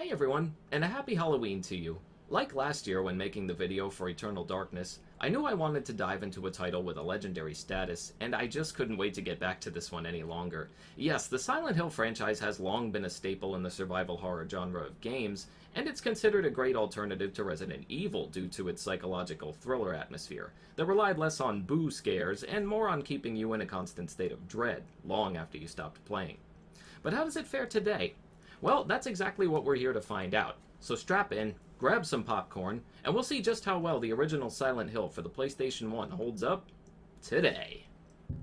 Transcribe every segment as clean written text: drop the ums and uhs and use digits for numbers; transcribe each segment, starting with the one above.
Hey everyone, and a happy Halloween to you. Like last year when making the video for Eternal Darkness, I knew I wanted to dive into a title with a legendary status, and I just couldn't wait to get back to this one any longer. Yes, the Silent Hill franchise has long been a staple in the survival horror genre of games, and it's considered a great alternative to Resident Evil due to its psychological thriller atmosphere that relied less on boo scares and more on keeping you in a constant state of dread long after you stopped playing. But how does it fare today? Well, that's exactly what we're here to find out. So strap in, grab some popcorn, and we'll see just how well the original Silent Hill for the PlayStation 1 holds up today.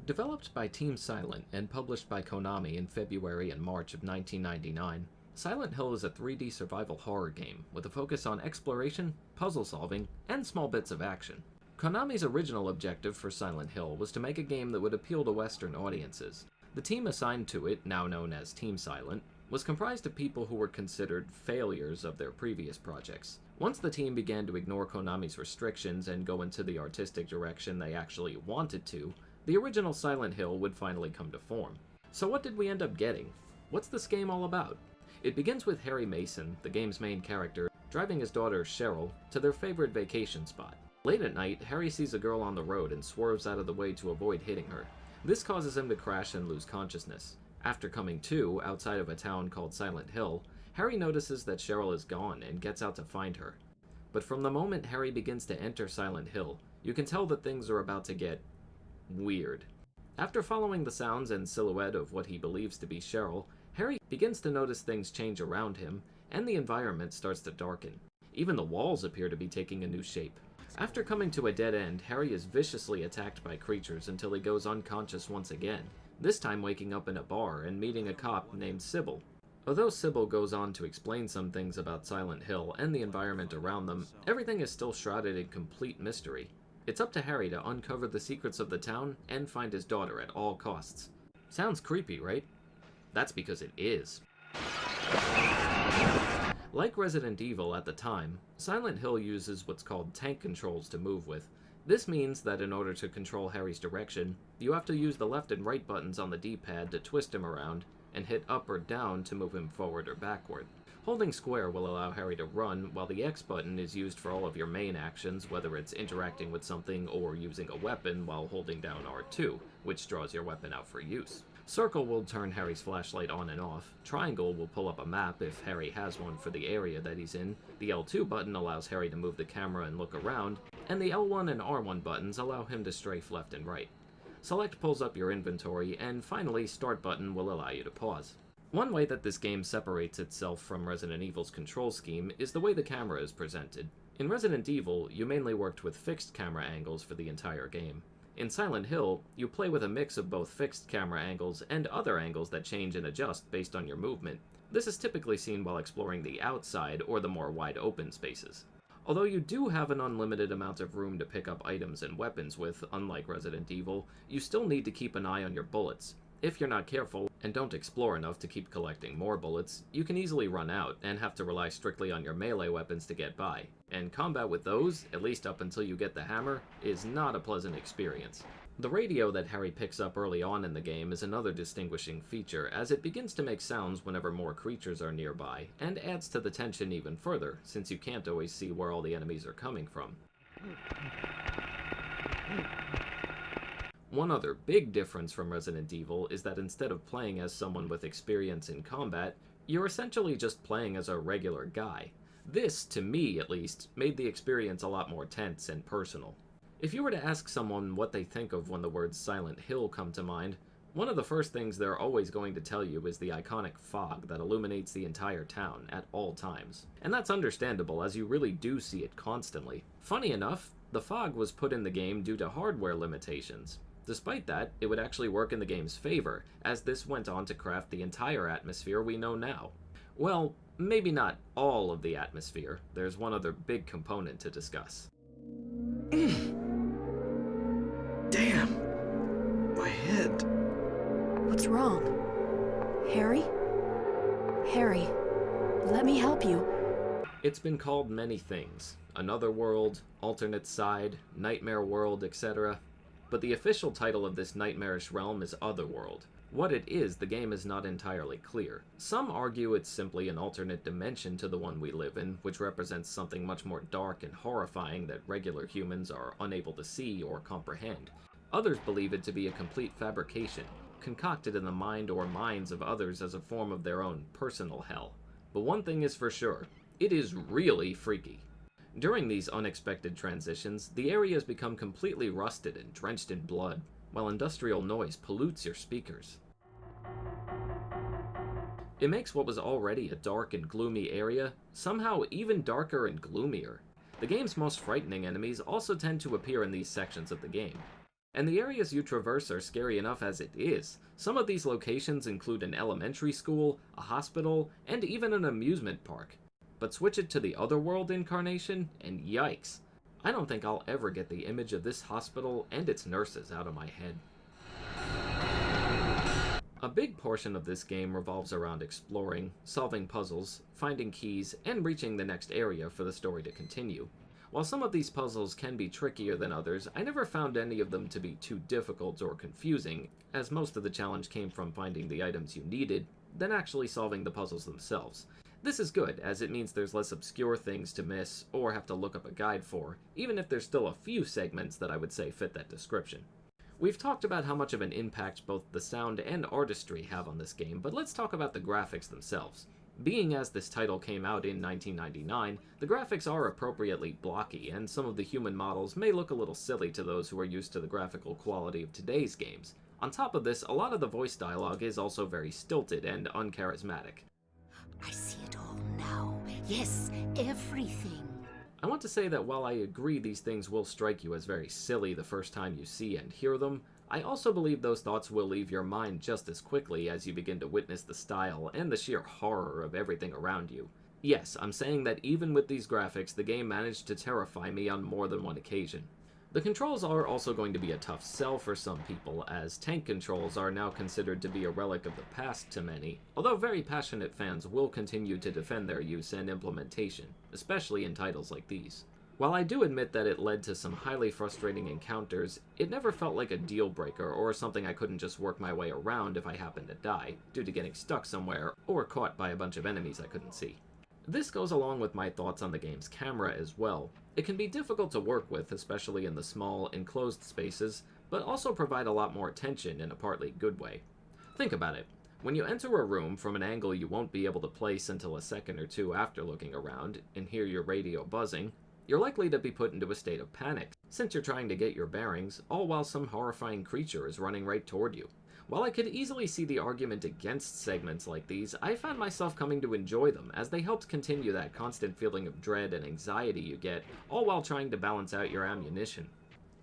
Developed by Team Silent and published by Konami in February and March of 1999, Silent Hill is a 3D survival horror game with a focus on exploration, puzzle solving, and small bits of action. Konami's original objective for Silent Hill was to make a game that would appeal to Western audiences. The team assigned to it, now known as Team Silent, was comprised of people who were considered failures of their previous projects. Once the team began to ignore Konami's restrictions and go into the artistic direction they actually wanted to, the original Silent Hill would finally come to form. So what did we end up getting? What's this game all about? It begins with Harry Mason, the game's main character, driving his daughter Cheryl to their favorite vacation spot. Late at night, Harry sees a girl on the road and swerves out of the way to avoid hitting her. This causes him to crash and lose consciousness. After coming to, outside of a town called Silent Hill, Harry notices that Cheryl is gone and gets out to find her. But from the moment Harry begins to enter Silent Hill, you can tell that things are about to get weird. After following the sounds and silhouette of what he believes to be Cheryl, Harry begins to notice things change around him, and the environment starts to darken. Even the walls appear to be taking a new shape. After coming to a dead end, Harry is viciously attacked by creatures until he goes unconscious once again, this time waking up in a bar and meeting a cop named Sybil. Although Sybil goes on to explain some things about Silent Hill and the environment around them, everything is still shrouded in complete mystery. It's up to Harry to uncover the secrets of the town and find his daughter at all costs. Sounds creepy, right? That's because it is. Like Resident Evil at the time, Silent Hill uses what's called tank controls to move with. This means that in order to control Harry's direction, you have to use the left and right buttons on the D-pad to twist him around, and hit up or down to move him forward or backward. Holding square will allow Harry to run, while the X button is used for all of your main actions, whether it's interacting with something or using a weapon while holding down R2, which draws your weapon out for use. Circle will turn Harry's flashlight on and off, Triangle will pull up a map if Harry has one for the area that he's in, the L2 button allows Harry to move the camera and look around, and the L1 and R1 buttons allow him to strafe left and right. Select pulls up your inventory, and finally Start button will allow you to pause. One way that this game separates itself from Resident Evil's control scheme is the way the camera is presented. In Resident Evil, you mainly worked with fixed camera angles for the entire game. In Silent Hill, you play with a mix of both fixed camera angles and other angles that change and adjust based on your movement. This is typically seen while exploring the outside or the more wide open spaces. Although you do have an unlimited amount of room to pick up items and weapons with, unlike Resident Evil, you still need to keep an eye on your bullets. If you're not careful, and don't explore enough to keep collecting more bullets, you can easily run out and have to rely strictly on your melee weapons to get by. And combat with those, at least up until you get the hammer, is not a pleasant experience. The radio that Harry picks up early on in the game is another distinguishing feature, as it begins to make sounds whenever more creatures are nearby, and adds to the tension even further, since you can't always see where all the enemies are coming from. One other big difference from Resident Evil is that instead of playing as someone with experience in combat, you're essentially just playing as a regular guy. This, to me at least, made the experience a lot more tense and personal. If you were to ask someone what they think of when the words Silent Hill come to mind, one of the first things they're always going to tell you is the iconic fog that illuminates the entire town at all times. And that's understandable, as you really do see it constantly. Funny enough, the fog was put in the game due to hardware limitations. Despite that, it would actually work in the game's favor, as this went on to craft the entire atmosphere we know now. Well, maybe not all of the atmosphere. There's one other big component to discuss. Damn! My head. What's wrong? Harry? Harry, let me help you. It's been called many things. Another world, alternate side, nightmare world, etc. But the official title of this nightmarish realm is Otherworld. What it is, the game is not entirely clear. Some argue it's simply an alternate dimension to the one we live in, which represents something much more dark and horrifying that regular humans are unable to see or comprehend. Others believe it to be a complete fabrication, concocted in the mind or minds of others as a form of their own personal hell. But one thing is for sure, it is really freaky. During these unexpected transitions, the areas become completely rusted and drenched in blood, while industrial noise pollutes your speakers. It makes what was already a dark and gloomy area somehow even darker and gloomier. The game's most frightening enemies also tend to appear in these sections of the game. And the areas you traverse are scary enough as it is. Some of these locations include an elementary school, a hospital, and even an amusement park. But switch it to the Otherworld incarnation, and yikes. I don't think I'll ever get the image of this hospital and its nurses out of my head. A big portion of this game revolves around exploring, solving puzzles, finding keys, and reaching the next area for the story to continue. While some of these puzzles can be trickier than others, I never found any of them to be too difficult or confusing, as most of the challenge came from finding the items you needed, than actually solving the puzzles themselves. This is good, as it means there's less obscure things to miss or have to look up a guide for, even if there's still a few segments that I would say fit that description. We've talked about how much of an impact both the sound and artistry have on this game, but let's talk about the graphics themselves. Being as this title came out in 1999, the graphics are appropriately blocky, and some of the human models may look a little silly to those who are used to the graphical quality of today's games. On top of this, a lot of the voice dialogue is also very stilted and uncharismatic. I see it all now. Yes, everything. I want to say that while I agree these things will strike you as very silly the first time you see and hear them, I also believe those thoughts will leave your mind just as quickly as you begin to witness the style and the sheer horror of everything around you. Yes, I'm saying that even with these graphics, the game managed to terrify me on more than one occasion. The controls are also going to be a tough sell for some people, as tank controls are now considered to be a relic of the past to many, although very passionate fans will continue to defend their use and implementation, especially in titles like these. While I do admit that it led to some highly frustrating encounters, it never felt like a deal breaker or something I couldn't just work my way around if I happened to die, due to getting stuck somewhere or caught by a bunch of enemies I couldn't see. This goes along with my thoughts on the game's camera as well. It can be difficult to work with, especially in the small, enclosed spaces, but also provide a lot more attention in a partly good way. Think about it. When you enter a room from an angle you won't be able to place until a second or two after looking around, and hear your radio buzzing, you're likely to be put into a state of panic, since you're trying to get your bearings, all while some horrifying creature is running right toward you. While I could easily see the argument against segments like these, I found myself coming to enjoy them, as they helped continue that constant feeling of dread and anxiety you get, all while trying to balance out your ammunition.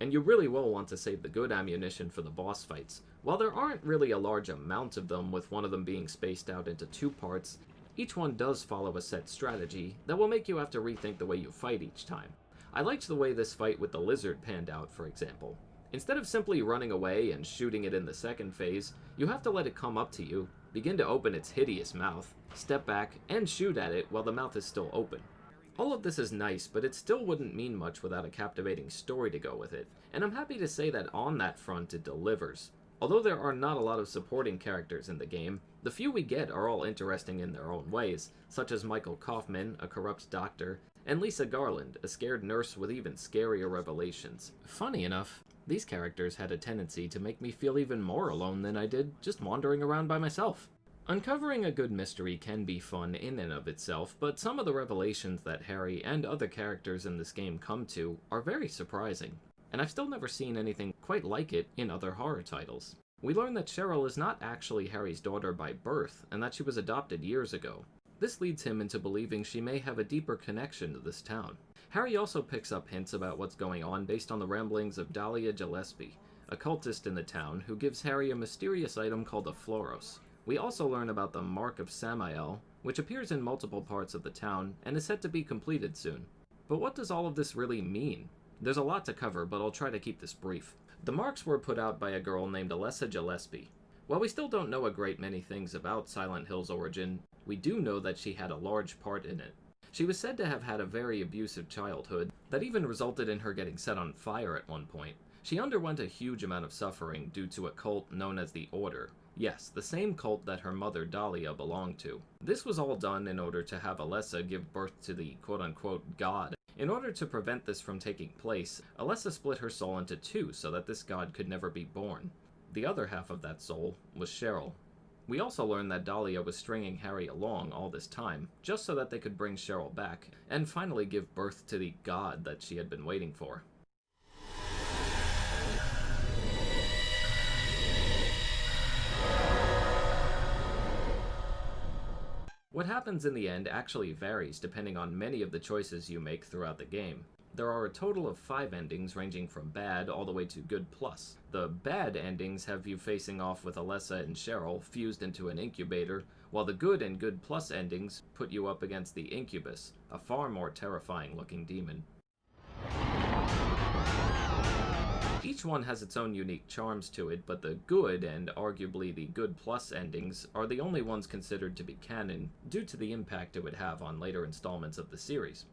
And you really will want to save the good ammunition for the boss fights. While there aren't really a large amount of them, with one of them being spaced out into two parts, each one does follow a set strategy that will make you have to rethink the way you fight each time. I liked the way this fight with the lizard panned out, for example. Instead of simply running away and shooting it in the second phase, you have to let it come up to you, begin to open its hideous mouth, step back, and shoot at it while the mouth is still open. All of this is nice, but it still wouldn't mean much without a captivating story to go with it, and I'm happy to say that on that front it delivers. Although there are not a lot of supporting characters in the game, the few we get are all interesting in their own ways, such as Michael Kaufman, a corrupt doctor, and Lisa Garland, a scared nurse with even scarier revelations. Funny enough, these characters had a tendency to make me feel even more alone than I did just wandering around by myself. Uncovering a good mystery can be fun in and of itself, but some of the revelations that Harry and other characters in this game come to are very surprising, and I've still never seen anything quite like it in other horror titles. We learn that Cheryl is not actually Harry's daughter by birth, and that she was adopted years ago. This leads him into believing she may have a deeper connection to this town. Harry also picks up hints about what's going on based on the ramblings of Dahlia Gillespie, a cultist in the town who gives Harry a mysterious item called a Floros. We also learn about the Mark of Samael, which appears in multiple parts of the town and is set to be completed soon. But what does all of this really mean? There's a lot to cover, but I'll try to keep this brief. The marks were put out by a girl named Alessa Gillespie. While we still don't know a great many things about Silent Hill's origin, we do know that she had a large part in it. She was said to have had a very abusive childhood that even resulted in her getting set on fire at one point. She underwent a huge amount of suffering due to a cult known as the Order, Yes, the same cult that her mother Dahlia belonged to. This was all done in order to have Alessa give birth to the quote-unquote god. In order to prevent this from taking place, Alessa split her soul into two so that this god could never be born. The other half of that soul was Cheryl. We also learned that Dahlia was stringing Harry along all this time, just so that they could bring Cheryl back, and finally give birth to the god that she had been waiting for. What happens in the end actually varies depending on many of the choices you make throughout the game. There are a total of 5 endings ranging from bad all the way to good plus. The bad endings have you facing off with Alessa and Cheryl fused into an incubator, while the good and good plus endings put you up against the Incubus, a far more terrifying looking demon. Each one has its own unique charms to it, but the good and arguably the good plus endings are the only ones considered to be canon due to the impact it would have on later installments of the series.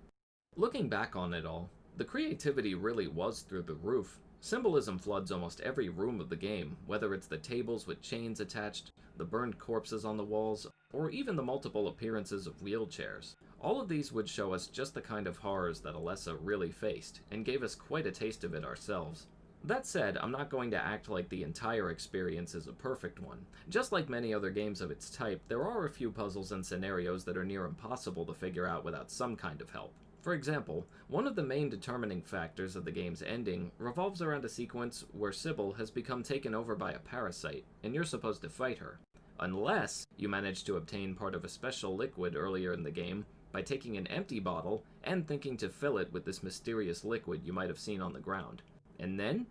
Looking back on it all, the creativity really was through the roof. Symbolism floods almost every room of the game, whether it's the tables with chains attached, the burned corpses on the walls, or even the multiple appearances of wheelchairs. All of these would show us just the kind of horrors that Alessa really faced, and gave us quite a taste of it ourselves. That said, I'm not going to act like the entire experience is a perfect one. Just like many other games of its type, there are a few puzzles and scenarios that are near impossible to figure out without some kind of help. For example, one of the main determining factors of the game's ending revolves around a sequence where Sybil has become taken over by a parasite, and you're supposed to fight her. Unless you manage to obtain part of a special liquid earlier in the game by taking an empty bottle and thinking to fill it with this mysterious liquid you might have seen on the ground. And then,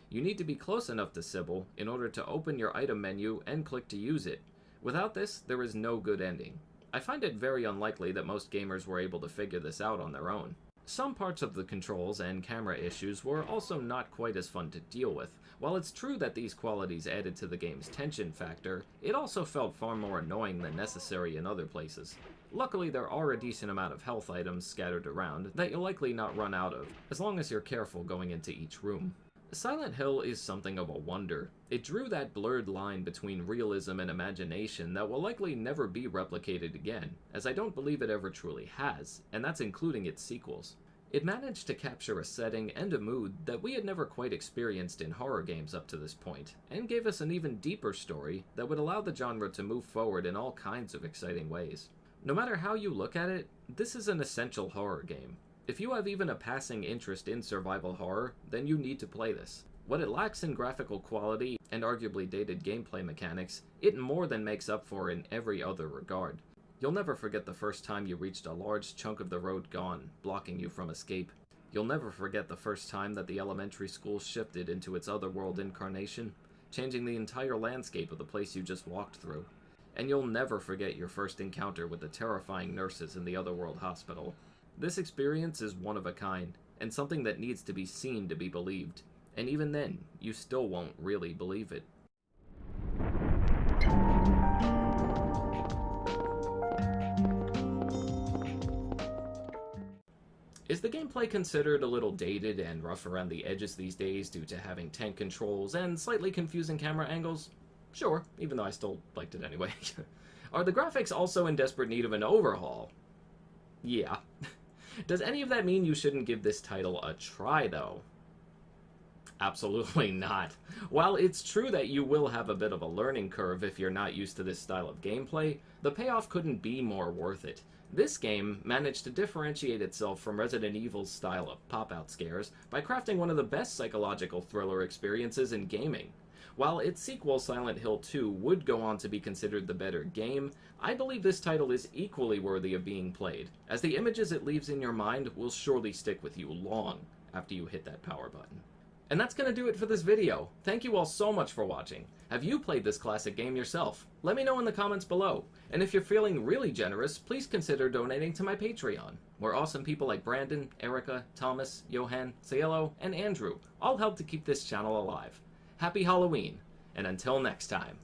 you need to be close enough to Sybil in order to open your item menu and click to use it. Without this, there is no good ending. I find it very unlikely that most gamers were able to figure this out on their own. Some parts of the controls and camera issues were also not quite as fun to deal with. While it's true that these qualities added to the game's tension factor, it also felt far more annoying than necessary in other places. Luckily, there are a decent amount of health items scattered around that you'll likely not run out of, as long as you're careful going into each room. Silent Hill is something of a wonder. It drew that blurred line between realism and imagination that will likely never be replicated again, as I don't believe it ever truly has, and that's including its sequels. It managed to capture a setting and a mood that we had never quite experienced in horror games up to this point, and gave us an even deeper story that would allow the genre to move forward in all kinds of exciting ways. No matter how you look at it, this is an essential horror game. If you have even a passing interest in survival horror, then you need to play this. What it lacks in graphical quality and arguably dated gameplay mechanics, it more than makes up for in every other regard. You'll never forget the first time you reached a large chunk of the road gone, blocking you from escape. You'll never forget the first time that the elementary school shifted into its Otherworld incarnation, changing the entire landscape of the place you just walked through. And you'll never forget your first encounter with the terrifying nurses in the Otherworld hospital. This experience is one of a kind, and something that needs to be seen to be believed. And even then, you still won't really believe it. Is the gameplay considered a little dated and rough around the edges these days due to having tank controls and slightly confusing camera angles? Sure, even though I still liked it anyway. Are the graphics also in desperate need of an overhaul? Yeah. Does any of that mean you shouldn't give this title a try, though? Absolutely not. While it's true that you will have a bit of a learning curve if you're not used to this style of gameplay, the payoff couldn't be more worth it. This game managed to differentiate itself from Resident Evil's style of pop-out scares by crafting one of the best psychological thriller experiences in gaming. While its sequel, Silent Hill 2, would go on to be considered the better game, I believe this title is equally worthy of being played, as the images it leaves in your mind will surely stick with you long after you hit that power button. And that's going to do it for this video. Thank you all so much for watching. Have you played this classic game yourself? Let me know in the comments below. And if you're feeling really generous, please consider donating to my Patreon, where awesome people like Brandon, Erica, Thomas, Johan, Cielo, and Andrew all help to keep this channel alive. Happy Halloween, and until next time.